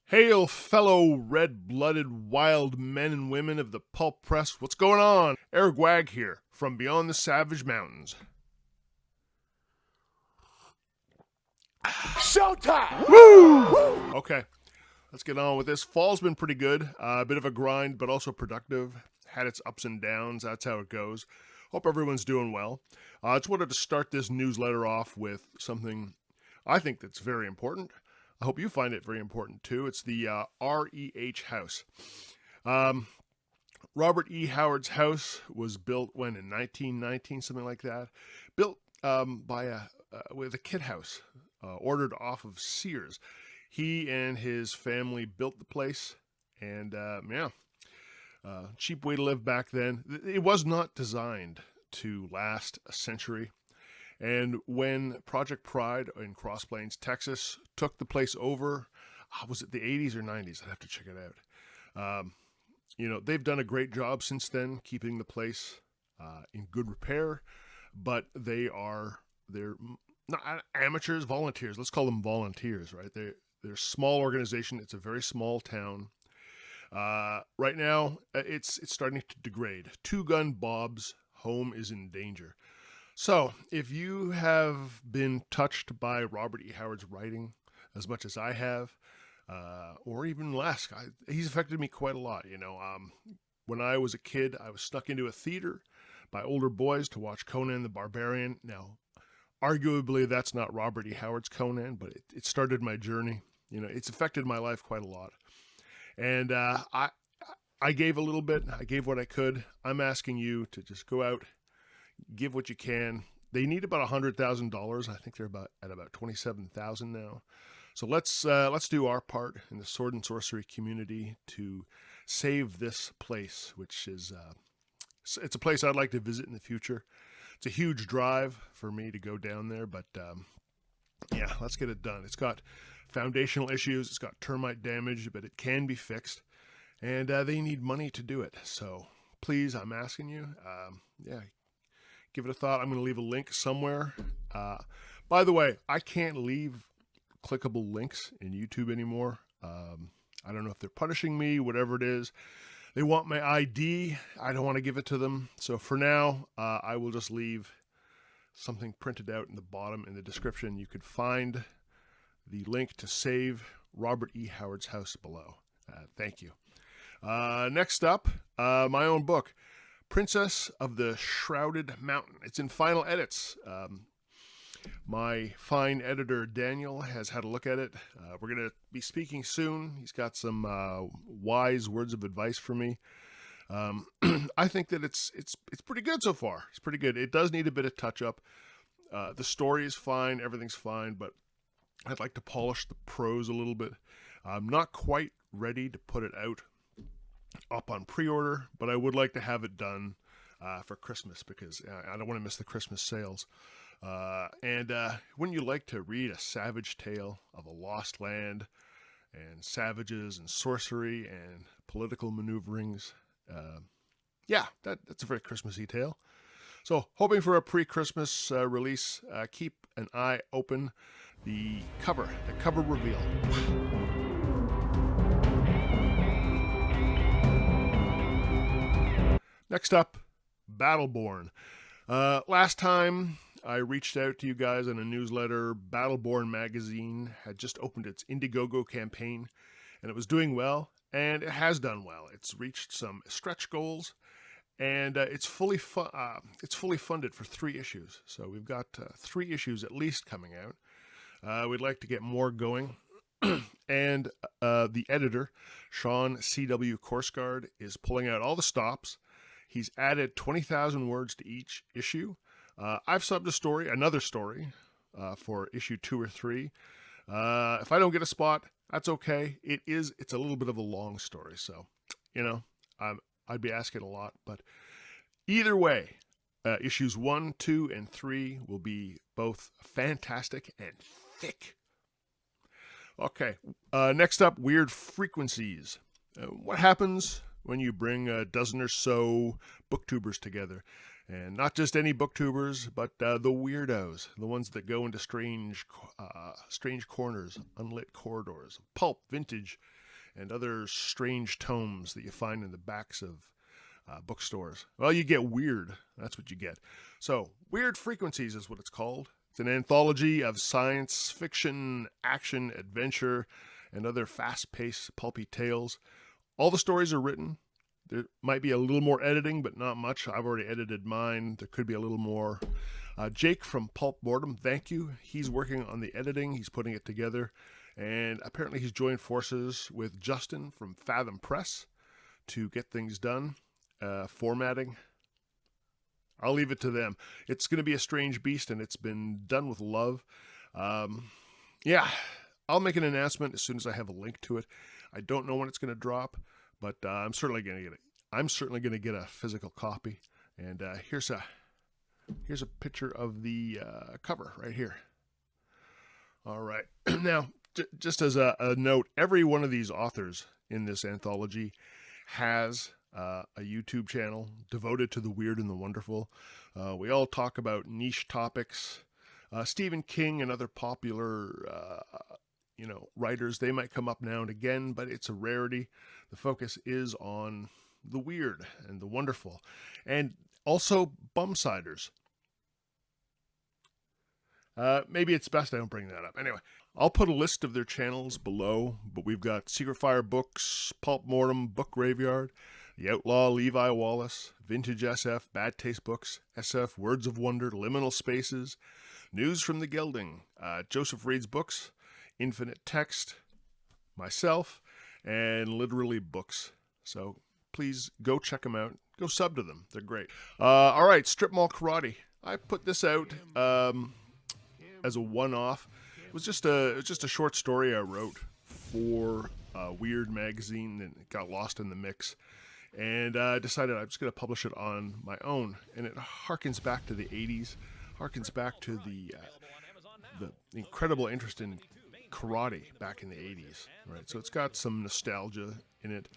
Hail, fellow red-blooded wild men and women of the pulp press. What's going on? Erik Waag here, from beyond the savage mountains. Showtime! Woo! Okay, let's get on with this. Fall's been pretty good. A bit of a grind, but also productive. Had its ups and downs. That's how it goes. Hope everyone's doing well. I just wanted to start this newsletter off with something I think that's very important. I hope you find it very important too. It's the REH House. Robert E. Howard's house was built when in 1919, something like that. Built with a kit house, ordered off of Sears. He and his family built the place, and cheap way to live back then. It was not designed to last a century. And when Project Pride in Cross Plains, Texas, took the place over, was it the 80s or 90s? I'd have to check it out. They've done a great job since then, keeping the place in good repair. But they're not amateurs, volunteers. Let's call them volunteers, right? They're a small organization. It's a very small town. Right now, it's starting to degrade. Two Gun Bob's home is in danger. So, if you have been touched by Robert E. Howard's writing as much as I have, or even less, he's affected me quite a lot. When I was a kid, I was snuck into a theater by older boys to watch Conan the Barbarian. Now, arguably, that's not Robert E. Howard's Conan, but it started my journey. It's affected my life quite a lot. And I gave a little bit. I gave what I could. I'm asking you to just go out, give what you can. They need about $100,000. I think they're at about $27,000 now. So let's do our part in the sword and sorcery community to save this place, which is it's a place I'd like to visit in the future. It's a huge drive for me to go down there, but let's get it done. It's got foundational issues. It's got termite damage, but it can be fixed, and they need money to do it. So please, I'm asking you, give it a thought. I'm going to leave a link somewhere. By the way, I can't leave clickable links in YouTube anymore. I don't know if they're punishing me, whatever it is. They want my ID. I don't want to give it to them. So for now, I will just leave something printed out in the bottom in the description. You could find the link to save Robert E. Howard's house below. Thank you. Next up, my own book, Princess of the Shrouded Mountain. It's in final edits. My fine editor, Daniel, has had a look at it. We're going to be speaking soon. He's got some wise words of advice for me. I think that it's pretty good so far. It's pretty good. It does need a bit of touch-up. The story is fine. Everything's fine, but I'd like to polish the prose a little bit. I'm not quite ready to put it out up on pre-order, but I would like to have it done for Christmas because I don't want to miss the Christmas sales. And wouldn't you like to read a savage tale of a lost land and savages and sorcery and political maneuverings? That's a very Christmassy tale. So hoping for a pre-Christmas release. Keep an eye open. The cover reveal. Next up, Battleborn. Last time I reached out to you guys in a newsletter, Battleborn magazine had just opened its Indiegogo campaign, and it was doing well, and it has done well. It's reached some stretch goals, and it's fully funded for 3 issues. So we've got 3 issues at least coming out. We'd like to get more going. And the editor, Sean C.W. Korsgaard, is pulling out all the stops. He's added 20,000 words to each issue. I've subbed another story, for issue 2 or 3. If I don't get a spot, that's okay. It's a little bit of a long story, so I'd be asking a lot. But either way, issues 1, 2, and 3 will be both fantastic and thick. Okay, next up, Weird Frequencies. What happens when you bring a dozen or so booktubers together? And not just any booktubers, but the weirdos, the ones that go into strange corners, unlit corridors, pulp, vintage, and other strange tomes that you find in the backs of bookstores. Well, you get weird. That's what you get. So, Weird Frequencies is what it's called. It's an anthology of science fiction, action, adventure, and other fast-paced, pulpy tales. All the stories are written. There might be a little more editing, but not much. I've already edited mine. There could be a little more. Jake from Pulp Mortem, thank you. He's working on the editing. He's putting it together. And apparently he's joined forces with Justin from Fathom Press to get things done. Formatting, I'll leave it to them. It's going to be a strange beast, and it's been done with love. Yeah, I'll make an announcement as soon as I have a link to it. I don't know when it's going to drop, but I'm certainly going to get it. I'm certainly going to get a physical copy. And here's a picture of the cover right here. All right. Now, just as a note, every one of these authors in this anthology has a YouTube channel devoted to the weird and the wonderful. We all talk about niche topics. Stephen King and other popular, writers, they might come up now and again, but it's a rarity. The focus is on the weird and the wonderful, and also bumsiders. Maybe it's best I don't bring that up. Anyway, I'll put a list of their channels below, but we've got Secret Fire Books, Pulp Mortem, Book Graveyard, The Outlaw Levi Wallace, Vintage SF, Bad Taste Books, SF, Words of Wonder, Liminal Spaces, News from the Gelding, Joseph Reed's Books, Infinite Text, myself, and Literally Books. So please go check them out. Go sub to them. They're great. All right, Strip Mall Karate. I put this out as a one-off. It was just a short story I wrote for Weird magazine, and it got lost in the mix. And I decided I'm just going to publish it on my own. And it harkens back to the 80s, harkens back to the incredible interest in karate back in the 80s. Right, so it's got some nostalgia in it.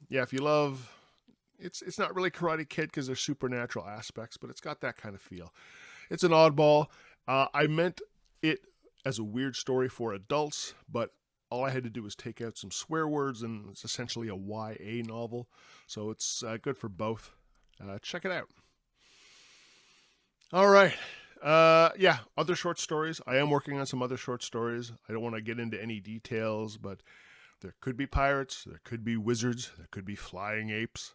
Yeah, if you love, it's not really Karate Kid because there's supernatural aspects, but it's got that kind of feel. It's an oddball. I meant it as a weird story for adults, but all I had to do was take out some swear words, and it's essentially a YA novel. So it's good for both. Check it out. All right. Yeah, other short stories. I am working on some other short stories. I don't want to get into any details, but there could be pirates, there could be wizards, there could be flying apes,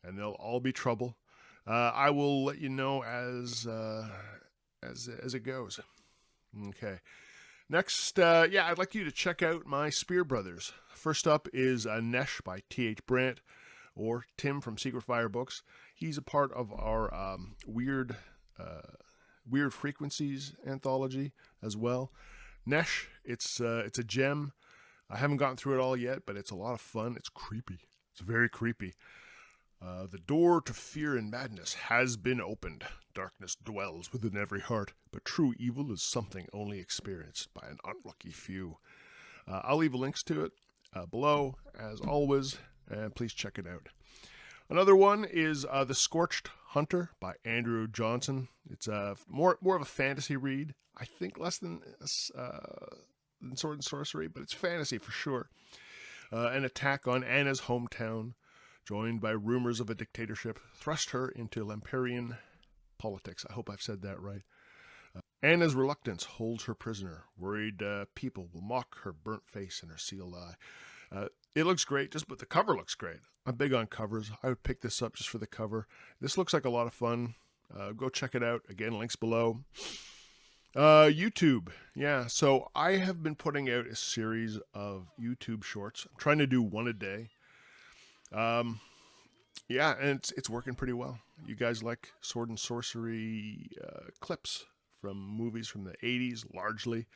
and they'll all be trouble. I will let you know as it goes. Okay. Next, I'd like you to check out my Spear Brothers. First up is Nesh by T.H. Brandt, or Tim from Secret Fire Books. He's a part of our Weird Frequencies anthology as well. Nesh, it's a gem. I haven't gotten through it all yet, but it's a lot of fun. It's creepy. It's very creepy. The door to fear and madness has been opened. Darkness dwells within every heart, but true evil is something only experienced by an unlucky few. I'll leave links to it below, as always, and please check it out. Another one is The Scorched Hunter by Andrew Johnson. It's more of a fantasy read. I think less than Sword and Sorcery, but it's fantasy for sure. An attack on Anna's hometown, joined by rumors of a dictatorship, thrust her into Lamperian politics. I hope I've said that right. Anna's reluctance holds her prisoner. Worried people will mock her burnt face and her sealed eye. It looks great, but the cover looks great. I'm big on covers. I would pick this up just for the cover. This looks like a lot of fun. Go check it out. Again, links below. YouTube. Yeah, so I have been putting out a series of YouTube shorts. I'm trying to do one a day. Yeah, and it's working pretty well. You guys like Sword and Sorcery clips from movies from the 80s, largely.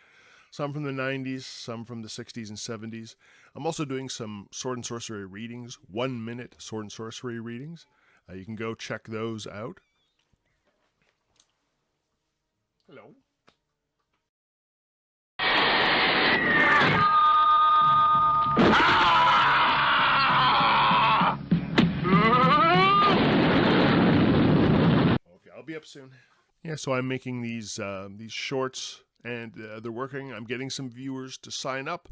Some from the 90s, some from the 60s and 70s. I'm also doing some Sword and Sorcery readings, 1-minute Sword and Sorcery readings. You can go check those out. Hello. Okay, I'll be up soon. Yeah, so I'm making these shorts, and they're working. I'm getting some viewers to sign up,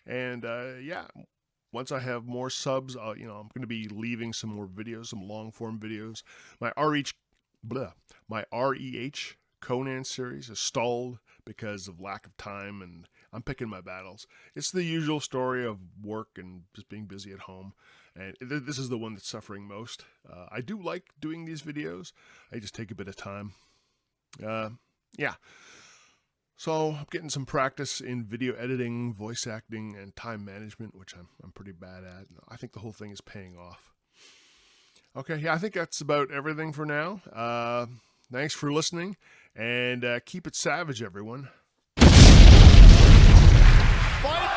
And yeah, once I have more subs, I'm going to be leaving some more videos, some long form videos. My REH Conan series is stalled because of lack of time, and I'm picking my battles. It's the usual story of work and just being busy at home, and this is the one that's suffering most. I do like doing these videos. I just take a bit of time. Yeah. So I'm getting some practice in video editing, voice acting, and time management, which I'm pretty bad at. I think the whole thing is paying off. Okay, yeah, I think that's about everything for now. Thanks for listening, and keep it savage, everyone. Fight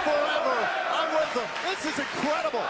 forever. I'm with them. This is incredible.